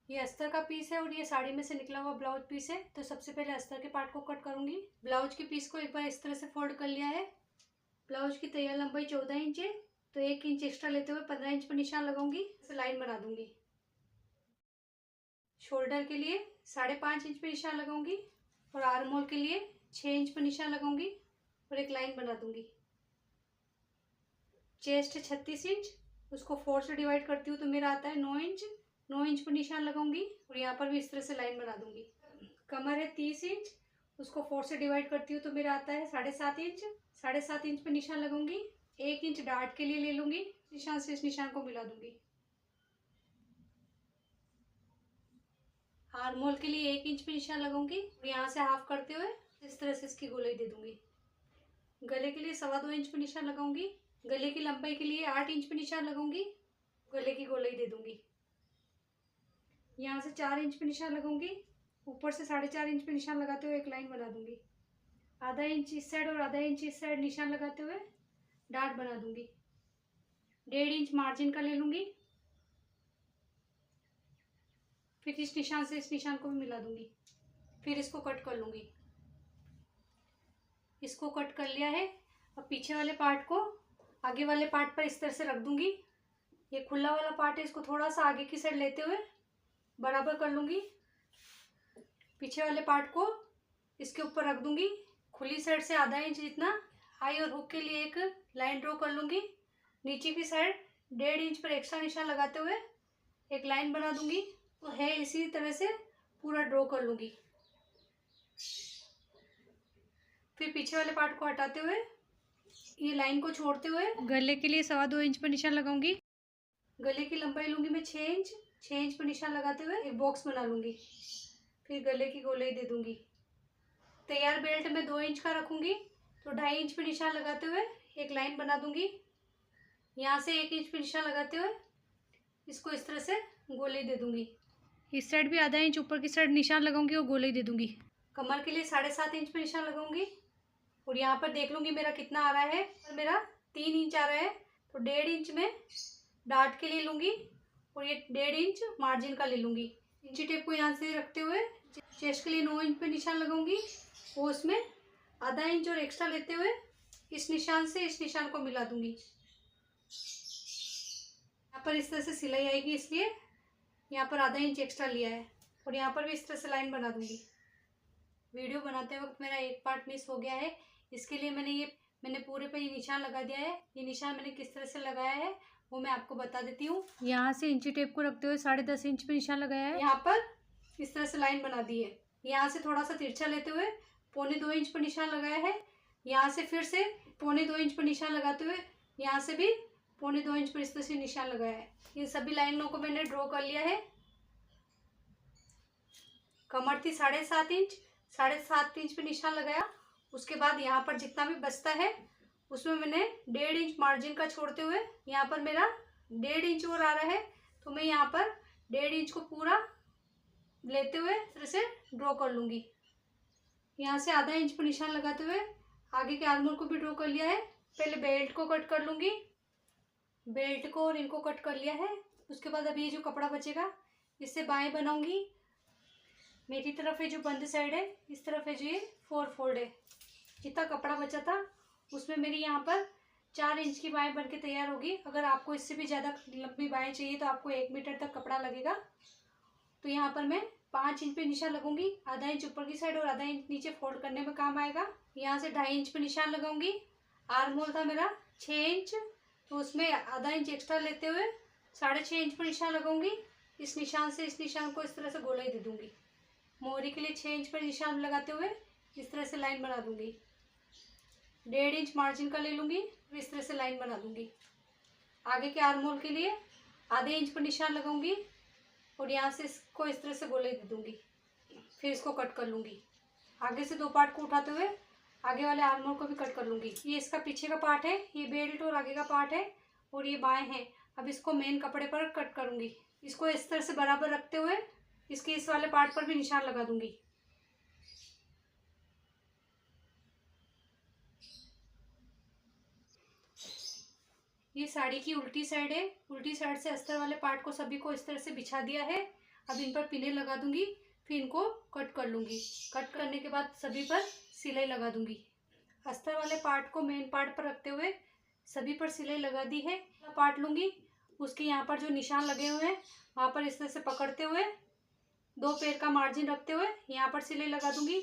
ये अस्तर का पीस है और ये साड़ी में से निकला हुआ ब्लाउज पीस है। तो सबसे पहले अस्तर के पार्ट को कट करूंगी। ब्लाउज के पीस को एक बार इस तरह से फोल्ड कर लिया है। ब्लाउज की तैयार लंबाई 14 इंच है, तो 1 इंच एक्स्ट्रा लेते हुए 15 इंच पर निशान लगाऊंगी। इसे लाइन बना दूंगी। शोल्डर के लिए 5.5 इंच पर निशान लगाऊंगी और आर्म होल के लिए 6 इंच पर निशान लगाऊंगी और एक लाइन बना दूंगी। चेस्ट है 36 इंच, उसको 4 से डिवाइड करती हूँ तो मेरा आता है 9 इंच। 9 इंच पर निशान लगाऊंगी और यहाँ पर भी इस तरह से लाइन बना दूंगी। कमर है 30 इंच, उसको 4 से डिवाइड करती हूँ तो मेरा आता है 7.5 इंच। 7.5 इंच पर निशान लगाऊंगी। 1 इंच डार्ट के लिए ले लूंगी, निशान से इस निशान को मिला दूंगी। आर्म होल के लिए 1 इंच पे निशान लगाऊंगी और यहाँ से हाफ करते हुए इस तरह से इसकी गोलाई दे दूंगी। गले के लिए 2.25 इंच पे निशान लगाऊंगी। गले की लंबाई के लिए 8 इंच पे निशान लगाऊंगी। गले की गोलाई दे दूंगी। यहाँ से 4 इंच पे निशान लगाऊंगी। ऊपर से 4.5 इंच पे निशान लगाते हुए एक लाइन बना दूंगी। आधा इंच इस साइड और आधा इंच इस साइड निशान लगाते हुए डार्ट बना दूंगी। 1.5 इंच मार्जिन का ले लूंगी। फिर इस निशान से इस निशान को भी मिला दूंगी। फिर इसको कट कर लूंगी। इसको कट कर लिया है। अब पीछे वाले पार्ट को आगे वाले पार्ट पर इस तरह से रख दूंगी। ये खुला वाला पार्ट है, इसको थोड़ा सा आगे की साइड लेते हुए बराबर कर लूंगी। पीछे वाले पार्ट को इसके ऊपर रख दूंगी। खुली साइड से आधा इंच जितना आई और हुक के लिए एक लाइन ड्रॉ कर लूंगी। नीचे की साइड 1.5 इंच पर एक्स्ट्रा निशान लगाते हुए एक लाइन बना दूंगी। तो है इसी तरह से पूरा ड्रॉ कर लूंगी। फिर पीछे वाले पार्ट को हटाते हुए ये लाइन को छोड़ते हुए गले के लिए 2.25 इंच पर निशान लगाऊंगी। गले की लंबाई लूंगी मैं 6 इंच। 6 इंच पर निशान लगाते हुए एक बॉक्स बना लूंगी। फिर गले की गोलाई दे दूंगी। तैयार बेल्ट में 2 इंच का रखूंगी तो 2.5 इंच पर निशान लगाते हुए एक लाइन बना दूंगी। यहाँ से 1 इंच पर निशान लगाते हुए इसको इस तरह से गोलाई दे दूंगी। इस साइड भी आधा इंच ऊपर की साइड निशान लगाऊंगी और गोलाई दे दूंगी। कमर के लिए 7.5 इंच पर निशान लगाऊंगी और यहाँ पर देख लूंगी मेरा कितना आ रहा है। और मेरा 3 इंच आ रहा है तो 1.5 इंच में डार्ट के लिए लूंगी और ये 1.5 इंच मार्जिन का ले लूंगी। इंची टेप को यहाँ से रखते हुए चेस्ट के लिए 9 इंच पे निशान लगाऊंगी और उसमें आधा इंच और एक्स्ट्रा लेते हुए इस निशान से इस निशान को मिला दूंगी। यहाँ पर इस तरह से सिलाई आएगी, इसलिए यहाँ पर आधा इंच एक्स्ट्रा लिया है और यहाँ पर भी इस तरह से लाइन बना दूंगी। वीडियो बनाते वक्त मेरा एक पार्ट मिस हो गया है, इसके लिए मैंने पूरे पे ये निशान लगा दिया है। ये निशान मैंने किस तरह से लगाया है वो मैं आपको बता देती हूँ। यहाँ से इंची टेप को रखते हुए 10.5 इंच पे निशान लगाया है। यहाँ पर इस तरह से लाइन बना दी है। यहाँ से थोड़ा सा तिरछा लेते हुए 1.25 इंच पर निशान लगाया है। यहाँ से फिर से 1.25 इंच पर निशान लगाते हुए यहाँ से भी 1.25 इंच पर इस तरह से निशान लगाया है। इन सभी लाइनों को मैंने ड्रॉ कर लिया है। कमर थी 7.5 इंच, 7.5 इंच पे निशान लगाया। उसके बाद यहाँ पर जितना भी बचता है उसमें मैंने 1.5 इंच मार्जिन का छोड़ते हुए यहाँ पर मेरा 1.5 इंच और आ रहा है तो मैं यहाँ पर 1.5 इंच को पूरा लेते हुए इस तरह से ड्रॉ कर लूँगी। यहाँ से आधा इंच पर निशान लगाते हुए आगे के आर्म होल को भी ड्रॉ कर लिया है। पहले बेल्ट को कट कर लूँगी। बेल्ट को और इनको कट कर लिया है। उसके बाद अभी ये जो कपड़ा बचेगा इससे बाएँ बनाऊँगी। मेरी तरफ है जो बंद साइड है, इस तरफ है जो ये 4 फोल्ड है। जितना कपड़ा बचा था उसमें मेरी यहाँ पर 4 इंच की बाएँ बनके तैयार होगी। अगर आपको इससे भी ज़्यादा लंबी बाएँ चाहिए तो आपको 1 मीटर तक कपड़ा लगेगा। तो यहाँ पर मैं 5 इंच पे निशान लगाऊंगी। आधा इंच ऊपर की साइड और आधा इंच नीचे फोल्ड करने में काम आएगा। यहाँ से 2.5 इंच पे निशान लगाऊंगी। आर्म होल था मेरा 6 इंच तो उसमें आधा इंच एक्स्ट्रा लेते हुए 6.5 इंच पर निशान लगाऊंगी। इस निशान से इस निशान को इस तरह से गोलाई दे दूंगी। मोहरी के लिए 6 इंच पर निशान लगाते हुए इस तरह से लाइन बना दूंगी। 1.5 इंच मार्जिन का ले लूंगी, इस तरह से लाइन बना दूंगी। आगे के आर्म होल के लिए आधे इंच पर निशान लगाऊंगी और यहाँ से इसको इस तरह से गोलाई दे दूंगी। फिर इसको कट कर लूंगी। आगे से 2 पार्ट को उठाते हुए आगे वाले आर्म होल को भी कट कर लूंगी। ये इसका पीछे का पार्ट है, ये बेल्ट और आगे का पार्ट है और ये बाएं हैं। अब इसको मेन कपड़े पर कट करूंगी। इसको इस तरह से बराबर रखते हुए इसके इस वाले पार्ट पर भी निशान लगा दूंगी। ये साड़ी की उल्टी साइड है। उल्टी साइड से अस्तर वाले पार्ट को सभी को इस तरह से बिछा दिया है। अब इन पर पिने लगा दूंगी, फिर इनको कट कर लूँगी। कट करने के बाद सभी पर सिलाई लगा दूंगी। अस्तर वाले पार्ट को मेन पार्ट पर रखते हुए सभी पर सिलाई लगा दी है। पार्ट लूँगी, उसके यहाँ पर जो निशान लगे हुए हैं वहाँ पर इस तरह से पकड़ते हुए 2 पैर का मार्जिन रखते हुए यहाँ पर सिलाई लगा दूंगी।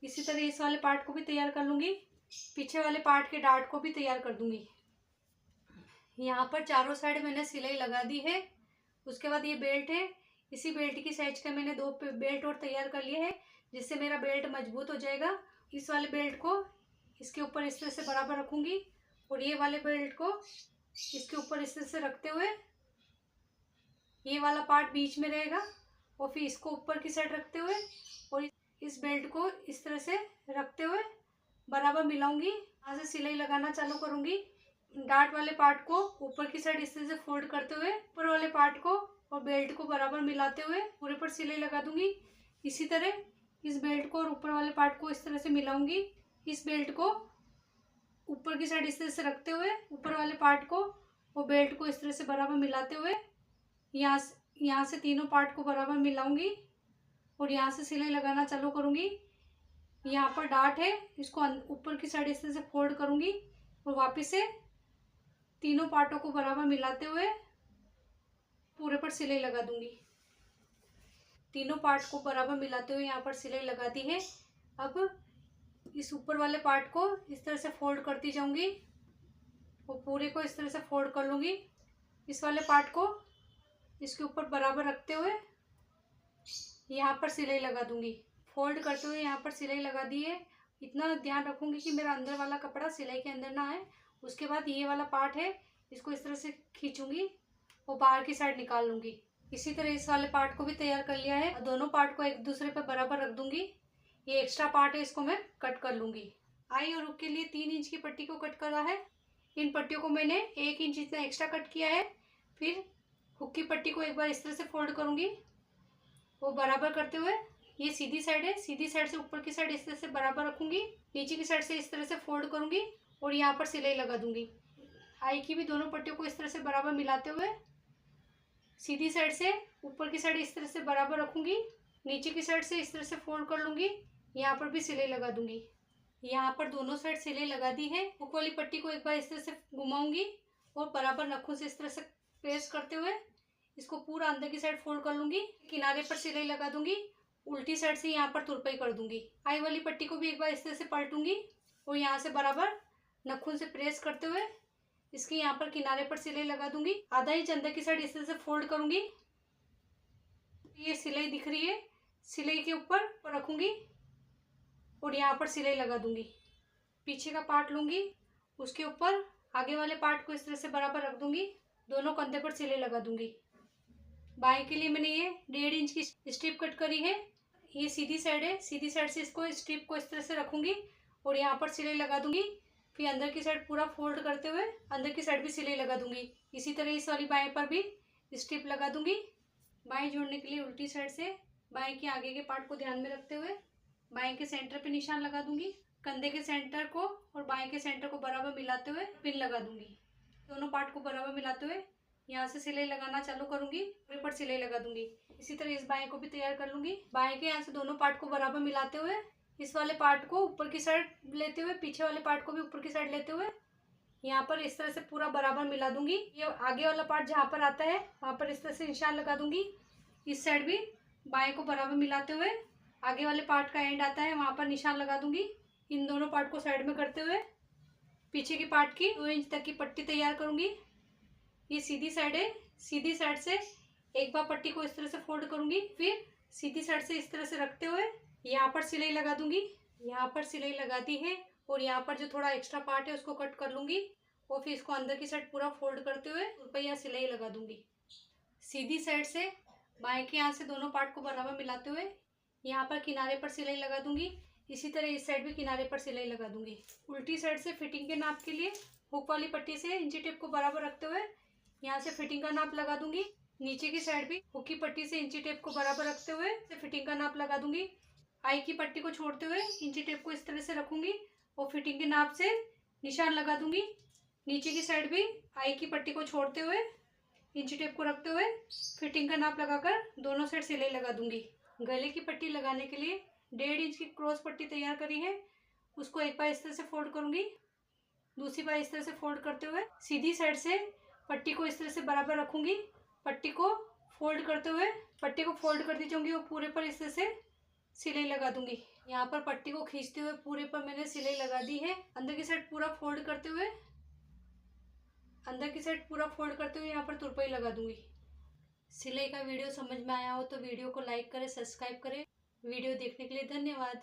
इसी तरह इस वाले पार्ट को भी तैयार कर लूँगी। पीछे वाले पार्ट के डार्ट को भी तैयार कर दूंगी। यहाँ पर चारों साइड मैंने सिलाई लगा दी है। उसके बाद ये बेल्ट है, इसी बेल्ट की साइज का मैंने 2 बेल्ट और तैयार कर लिए हैं, जिससे मेरा बेल्ट मजबूत हो जाएगा। इस वाले बेल्ट को इसके ऊपर इस तरह से बराबर रखूंगी और ये वाले बेल्ट को इसके ऊपर इस तरह से रखते हुए ये वाला पार्ट बीच में रहेगा और फिर इसको ऊपर की साइड रखते हुए और इस बेल्ट को इस तरह से रखते हुए बराबर मिलाऊंगी। यहाँ से सिलाई लगाना चालू करूंगी। डार्ट वाले पार्ट को ऊपर की साइड इस तरह से फोल्ड करते हुए ऊपर वाले पार्ट को और बेल्ट को बराबर मिलाते हुए पूरे पर सिलाई लगा दूंगी। इसी तरह इस बेल्ट को और ऊपर वाले पार्ट को इस तरह से मिलाऊंगी। इस बेल्ट को ऊपर की साइड इस तरह से रखते हुए ऊपर वाले पार्ट को और बेल्ट को इस तरह से बराबर मिलाते हुए यहाँ से तीनों पार्ट को बराबर मिलाऊंगी और यहाँ से सिलाई लगाना चालू करूँगी। यहाँ पर डार्ट है, इसको ऊपर की साइड इस तरह से फोल्ड करूँगी और वापस से तीनों पार्टों को बराबर मिलाते हुए पूरे पर सिलाई लगा दूंगी। तीनों पार्ट को बराबर मिलाते हुए यहाँ पर सिलाई लगा दी है। अब इस ऊपर वाले पार्ट को इस तरह से फोल्ड करती जाऊंगी और पूरे को इस तरह से फोल्ड कर लूँगी। इस वाले पार्ट को इसके ऊपर बराबर रखते हुए यहाँ पर सिलाई लगा दूंगी। फोल्ड करते हुए यहाँ पर सिलाई लगा दी है। इतना ध्यान रखूंगी कि मेरा अंदर वाला कपड़ा सिलाई के अंदर ना आए। उसके बाद ये वाला पार्ट है, इसको इस तरह से खींचूंगी और बाहर की साइड निकाल लूँगी। इसी तरह इस वाले पार्ट को भी तैयार कर लिया है। दोनों पार्ट को एक दूसरे पर बराबर रख दूंगी। ये एक्स्ट्रा पार्ट है, इसको मैं कट कर लूँगी। आई और हुक के लिए 3 इंच की पट्टी को कट करा है। इन पट्टियों को मैंने 1 इंच इतना एक्स्ट्रा कट किया है। फिर हुक की पट्टी को एक बार इस तरह से फोल्ड करूँगी वो बराबर करते हुए ये सीधी साइड है, सीधी साइड से ऊपर की साइड इस तरह से बराबर रखूँगी। नीचे की साइड से इस तरह से फोल्ड करूँगी और यहाँ पर सिलाई लगा दूँगी। आई की भी दोनों पट्टियों को इस तरह से बराबर मिलाते हुए सीधी साइड से ऊपर की साइड इस तरह से बराबर रखूँगी। नीचे की साइड से इस तरह से फोल्ड कर लूँगी। यहाँ पर भी सिलाई लगा दूँगी। यहाँ पर दोनों साइड सिलाई लगा दी है। हुक वाली पट्टी को एक बार इस तरह से घुमाऊँगी और बराबर नखों से इस तरह से प्रेस करते हुए इसको पूरा अंदर की साइड फोल्ड कर लूँगी। किनारे पर सिलाई लगा दूँगी। उल्टी साइड से यहाँ पर तुरपाई कर दूँगी। आई वाली पट्टी को भी एक बार इस तरह से पलटूँगी और यहाँ से बराबर नखून से प्रेस करते हुए इसके यहाँ पर किनारे पर सिलाई लगा दूँगी। आधा इंच अंदर की साइड इस तरह से फोल्ड करूँगी। ये सिलाई दिख रही है, सिलाई के ऊपर रखूँगी और यहाँ पर सिलाई लगा दूँगी। पीछे का पार्ट लूँगी, उसके ऊपर आगे वाले पार्ट को इस तरह से बराबर रख दूँगी। दोनों कंधे पर सिलाई लगा दूँगी। बाएं के लिए मैंने ये 1.5 इंच की स्ट्रिप कट करी है। ये सीधी साइड है, सीधी साइड से इसको स्ट्रिप को इस तरह से रखूँगी और यहाँ पर सिलाई लगा दूँगी। फिर अंदर की साइड पूरा फोल्ड करते हुए अंदर की साइड भी सिलाई लगा दूँगी। इसी तरह इस वाली बाएं पर भी स्ट्रिप लगा दूँगी। बाएं जोड़ने के लिए उल्टी साइड से बाएं के आगे के पार्ट को ध्यान में रखते हुए बाएं के सेंटर पे निशान लगा दूँगी। कंधे के सेंटर को और बाएं के सेंटर को बराबर मिलाते हुए पिन लगा दूँगी। दोनों पार्ट को बराबर मिलाते हुए यहाँ से सिलाई लगाना चालू करूँगी, पूरे पर सिलाई लगा दूँगी। इसी तरह इस बाएं को भी तैयार कर लूँगी। बाएं के यहाँ से दोनों पार्ट को बराबर मिलाते हुए इस वाले पार्ट को ऊपर की साइड लेते हुए पीछे वाले पार्ट को भी ऊपर की साइड लेते हुए यहाँ पर इस तरह से पूरा बराबर मिला दूँगी। ये आगे वाला पार्ट जहाँ पर आता है वहाँ पर इस तरह से निशान लगा दूँगी। इस साइड भी बाएं को बराबर मिलाते हुए आगे वाले पार्ट का एंड आता है वहाँ पर निशान लगा दूँगी। इन दोनों पार्ट को साइड में करते हुए पीछे की पार्ट की 2 इंच तक की पट्टी तैयार करूँगी। ये सीधी साइड है, सीधी साइड से एक बार पट्टी को इस तरह से फोल्ड करूँगी। फिर सीधी साइड से इस तरह से रखते हुए यहाँ पर सिलाई लगा दूँगी। यहाँ पर सिलाई लगा दी है और यहाँ पर जो थोड़ा एक्स्ट्रा पार्ट है उसको कट कर लूँगी और फिर इसको अंदर की साइड पूरा फोल्ड करते हुए रुपया सिलाई लगा दूँगी। सीधी साइड से बाएं के यहाँ से दोनों पार्ट को बराबर मिलाते हुए यहाँ पर किनारे पर सिलाई लगा दूँगी। इसी तरह इस साइड भी किनारे पर सिलाई लगा दूँगी। उल्टी साइड से फिटिंग के नाप के लिए हुक वाली पट्टी से इंची टेप को बराबर रखते हुए यहाँ से फिटिंग का नाप लगा दूँगी। नीचे की साइड भी हुक की पट्टी से इंची टेप को बराबर रखते हुए फिटिंग का नाप लगा दूँगी। आई की पट्टी को छोड़ते हुए इंची टेप को इस तरह से रखूँगी और फिटिंग के नाप से निशान लगा दूँगी। नीचे की साइड भी आई की पट्टी को छोड़ते हुए इंची टेप को रखते हुए फिटिंग का नाप लगाकर दोनों साइड सिलाई लगा दूंगी। गले की पट्टी लगाने के लिए 1.5 इंच की क्रॉस पट्टी तैयार करी है, उसको एक बार इस तरह से फोल्ड करूंगी, दूसरी बार इस तरह से फोल्ड करते हुए सीधी साइड से पट्टी को इस तरह से बराबर रखूंगी। पट्टी को फोल्ड करते हुए पट्टी को फोल्ड करती जाऊंगी और पूरे पर इस तरह से सिलाई लगा दूंगी। यहाँ पर पट्टी को खींचते हुए पूरे पर मैंने सिलाई लगा दी है। अंदर की साइड पूरा फोल्ड करते हुए यहाँ पर तुरपाई लगा दूंगी। सिलाई का वीडियो समझ में आया हो तो वीडियो को लाइक करें, सब्सक्राइब करें। वीडियो देखने के लिए धन्यवाद।